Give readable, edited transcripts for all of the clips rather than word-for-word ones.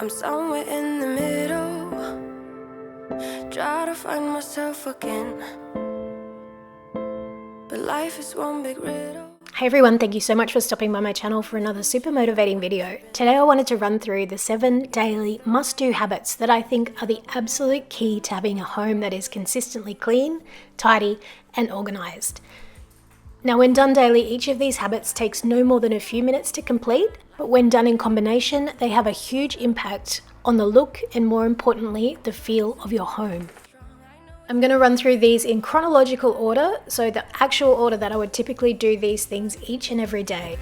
I'm somewhere in the middle, try to find myself again, but life is one big riddle. Hey everyone, thank you so much for stopping by my channel for another super motivating video. Today I wanted to run through the 7 daily must-do habits that I think are the absolute key to having a home that is consistently clean, tidy, and organized. Now, when done daily, each of these habits takes no more than a few minutes to complete, but when done in combination, they have a huge impact on the look and, more importantly, the feel of your home. I'm going to run through these in chronological order, so the actual order that I would typically do these things each and every day.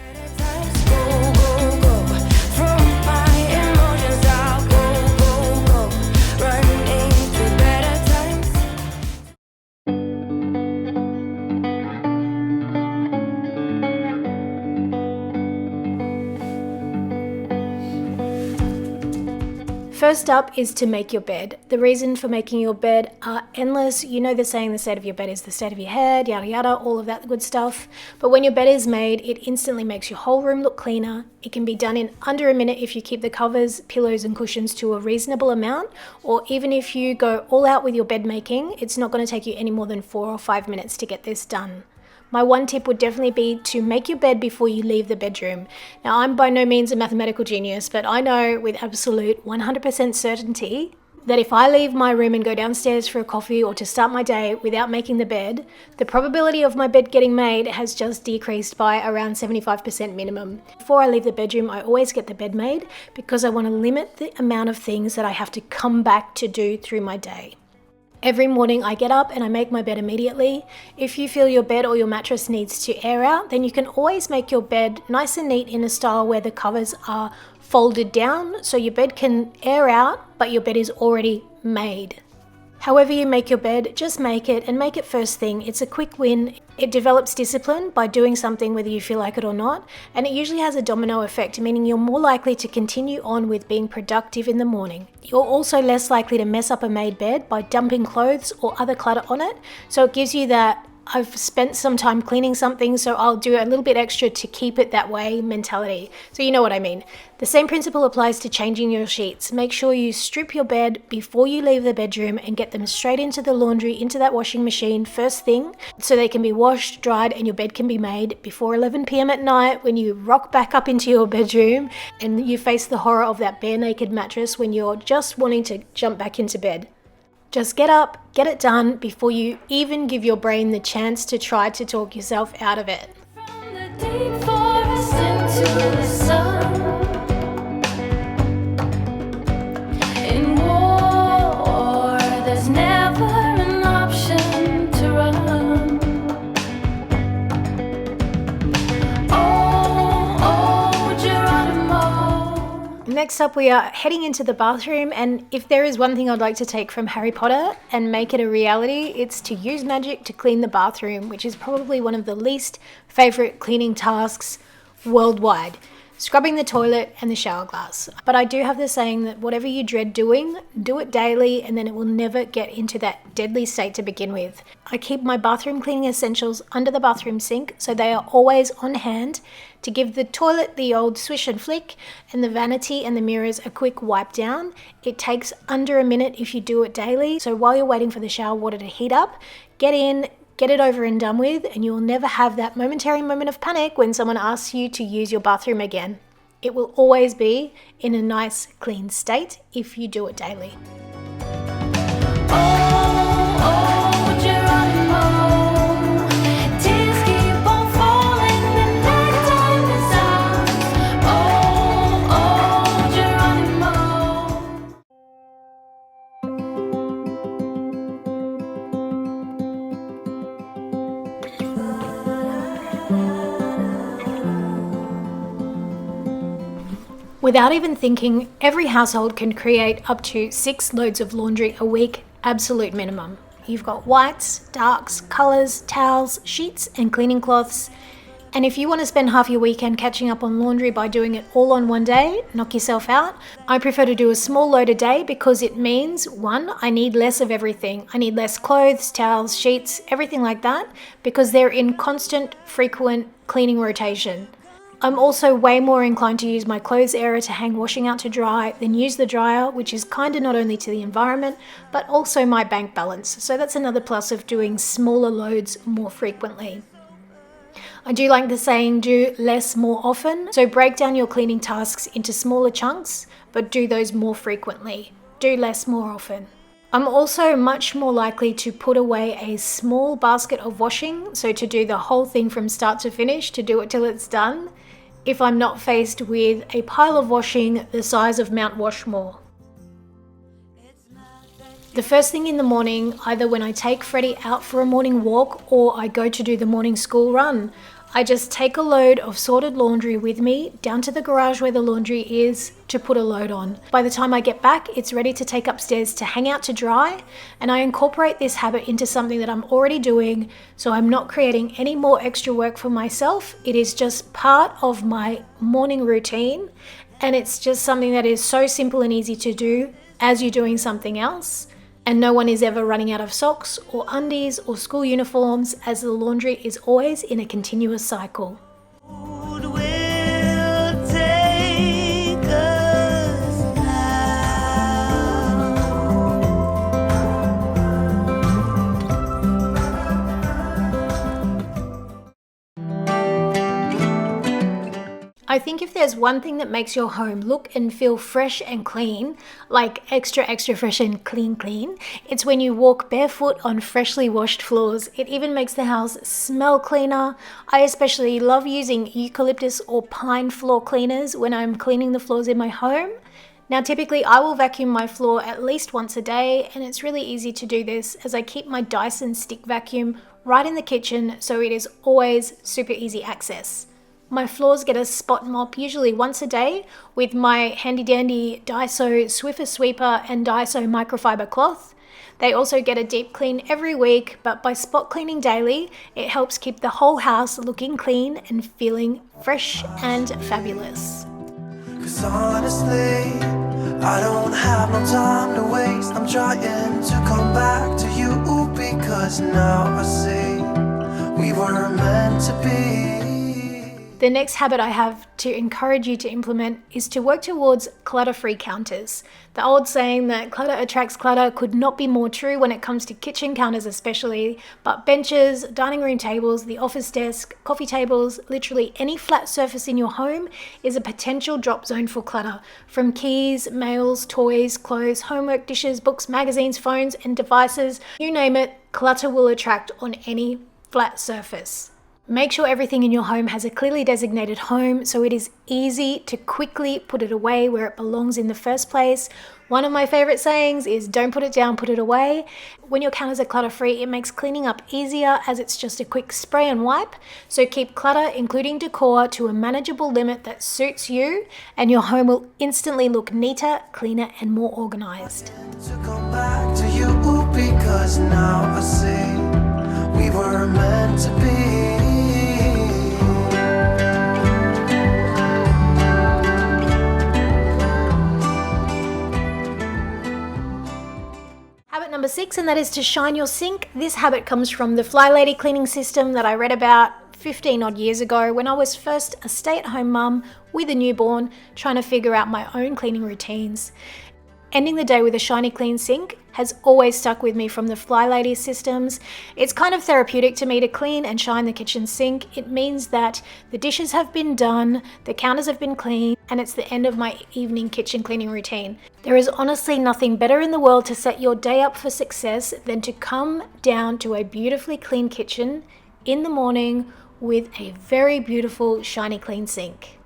First up is to make your bed. The reason for making your bed are endless. You know the saying, the state of your bed is the state of your head, yada yada, all of that good stuff. But when your bed is made, it instantly makes your whole room look cleaner. It can be done in under a minute if you keep the covers, pillows and cushions to a reasonable amount, or even if you go all out with your bed making, it's not going to take you any more than 4 or 5 minutes to get this done. My one tip would definitely be to make your bed before you leave the bedroom. Now, I'm by no means a mathematical genius, but I know with absolute 100% certainty that if I leave my room and go downstairs for a coffee or to start my day without making the bed, the probability of my bed getting made has just decreased by around 75% minimum. Before I leave the bedroom, I always get the bed made because I want to limit the amount of things that I have to come back to do through my day. Every morning I get up and I make my bed immediately. If you feel your bed or your mattress needs to air out, then you can always make your bed nice and neat in a style where the covers are folded down so your bed can air out, but your bed is already made. However you make your bed, just make it and make it first thing. It's a quick win. It develops discipline by doing something whether you feel like it or not, and it usually has a domino effect, meaning you're more likely to continue on with being productive in the morning. You're also less likely to mess up a made bed by dumping clothes or other clutter on it, so it gives you that I've spent some time cleaning something, so I'll do a little bit extra to keep it that way mentality. So you know what I mean. The same principle applies to changing your sheets. Make sure you strip your bed before you leave the bedroom and get them straight into the laundry, into that washing machine first thing, so they can be washed, dried, and your bed can be made before 11 p.m. at night when you rock back up into your bedroom and you face the horror of that bare naked mattress when you're just wanting to jump back into bed. Just get up, get it done before you even give your brain the chance to try to talk yourself out of it. From the deep forest into the sun. In war, there's never an option to run. Oh, Geronimo. Next up, we are heading into the bathroom, and if there is one thing I'd like to take from Harry Potter and make it a reality, it's to use magic to clean the bathroom, which is probably one of the least favorite cleaning tasks worldwide. Scrubbing the toilet and the shower glass. But I do have the saying that whatever you dread doing, do it daily and then it will never get into that deadly state to begin with. I keep my bathroom cleaning essentials under the bathroom sink so they are always on hand to give the toilet the old swish and flick and the vanity and the mirrors a quick wipe down. It takes under a minute if you do it daily. So while you're waiting for the shower water to heat up, get in, get it over and done with, and you will never have that momentary moment of panic when someone asks you to use your bathroom again. It will always be in a nice, clean state if you do it daily. Oh, Geronimo. Tears keep on falling and nighttime is ours. Oh, Geronimo. Without even thinking, every household can create up to 6 loads of laundry a week, absolute minimum. You've got whites, darks, colours, towels, sheets and cleaning cloths. And if you want to spend half your weekend catching up on laundry by doing it all on one day, knock yourself out. I prefer to do a small load a day because it means, 1, I need less of everything. I need less clothes, towels, sheets, everything like that, because they're in constant, frequent cleaning rotation. I'm also way more inclined to use my clothes area to hang washing out to dry than use the dryer, which is kind of not only to the environment, but also my bank balance. So that's another plus of doing smaller loads more frequently. I do like the saying, do less more often. So break down your cleaning tasks into smaller chunks, but do those more frequently. Do less more often. I'm also much more likely to put away a small basket of washing, so to do the whole thing from start to finish, to do it till it's done, if I'm not faced with a pile of washing the size of Mount Washmore. The first thing in the morning, either when I take Freddie out for a morning walk or I go to do the morning school run, I just take a load of sorted laundry with me down to the garage where the laundry is to put a load on. By the time I get back, it's ready to take upstairs to hang out to dry, and I incorporate this habit into something that I'm already doing, so I'm not creating any more extra work for myself. It is just part of my morning routine, and it's just something that is so simple and easy to do as you're doing something else. And no one is ever running out of socks or undies or school uniforms, as the laundry is always in a continuous cycle. I think if there's one thing that makes your home look and feel fresh and clean, like extra fresh and clean, it's when you walk barefoot on freshly washed floors. It even makes the house smell cleaner. I especially love using eucalyptus or pine floor cleaners when I'm cleaning the floors in my home. Now, typically I will vacuum my floor at least once a day, and it's really easy to do this as I keep my Dyson stick vacuum right in the kitchen, so it is always super easy access. My floors get a spot mop usually once a day with my handy dandy Daiso Swiffer Sweeper and Daiso microfiber cloth. They also get a deep clean every week, but by spot cleaning daily, it helps keep the whole house looking clean and feeling fresh and fabulous. 'Cause honestly, I don't have no time to waste. I'm trying to come back to you because now I see we were meant to be. The next habit I have to encourage you to implement is to work towards clutter-free counters. The old saying that clutter attracts clutter could not be more true when it comes to kitchen counters especially, but benches, dining room tables, the office desk, coffee tables, literally any flat surface in your home is a potential drop zone for clutter. From keys, mails, toys, clothes, homework, dishes, books, magazines, phones, and devices, you name it, clutter will attract on any flat surface. Make sure everything in your home has a clearly designated home so it is easy to quickly put it away where it belongs in the first place. One of my favorite sayings is don't put it down, put it away. When your counters are clutter-free, it makes cleaning up easier as it's just a quick spray and wipe. So keep clutter, including decor, to a manageable limit that suits you, and your home will instantly look neater, cleaner, and more organized. To come back to you because now I see we were meant to be. Habit number 6, and that is to shine your sink. This habit comes from the Fly Lady cleaning system that I read about 15 odd years ago when I was first a stay-at-home mum with a newborn trying to figure out my own cleaning routines. Ending the day with a shiny clean sink has always stuck with me from the Fly Lady systems. It's kind of therapeutic to me to clean and shine the kitchen sink. It means that the dishes have been done, the counters have been cleaned, and it's the end of my evening kitchen cleaning routine. There is honestly nothing better in the world to set your day up for success than to come down to a beautifully clean kitchen in the morning with a very beautiful shiny clean sink.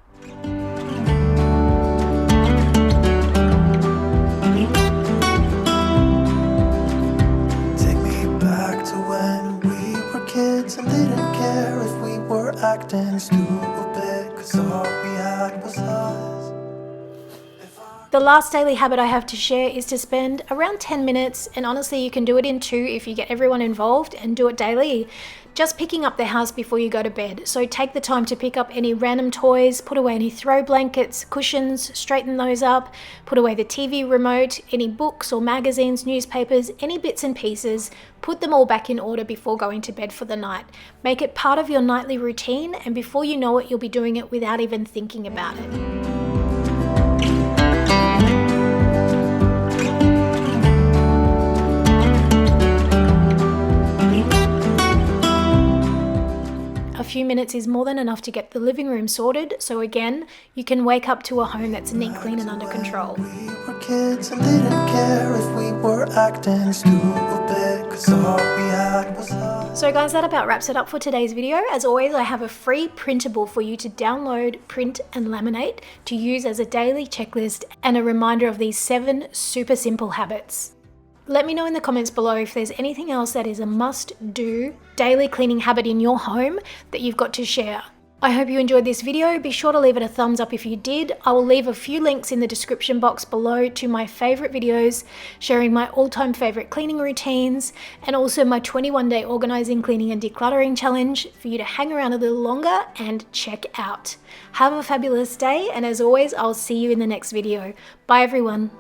And didn't care if we were acting stupid, 'cause all we had was us. The last daily habit I have to share is to spend around 10 minutes, and honestly you can do it in 2 if you get everyone involved and do it daily, just picking up the house before you go to bed. So take the time to pick up any random toys, put away any throw blankets, cushions, straighten those up, put away the TV remote, any books or magazines, newspapers, any bits and pieces, put them all back in order before going to bed for the night. Make it part of your nightly routine, and before you know it, you'll be doing it without even thinking about it. A few minutes is more than enough to get the living room sorted, so again, you can wake up to a home that's neat, clean and under control. We were kids and didn't care if we were acting stupid, 'cause all we had was love. So guys, that about wraps it up for today's video. As always, I have a free printable for you to download, print and laminate to use as a daily checklist and a reminder of these 7 super simple habits. Let me know in the comments below if there's anything else that is a must-do daily cleaning habit in your home that you've got to share. I hope you enjoyed this video. Be sure to leave it a thumbs up if you did. I will leave a few links in the description box below to my favorite videos, sharing my all-time favorite cleaning routines, and also my 21-day organizing, cleaning and decluttering challenge for you to hang around a little longer and check out. Have a fabulous day, and as always, I'll see you in the next video. Bye everyone.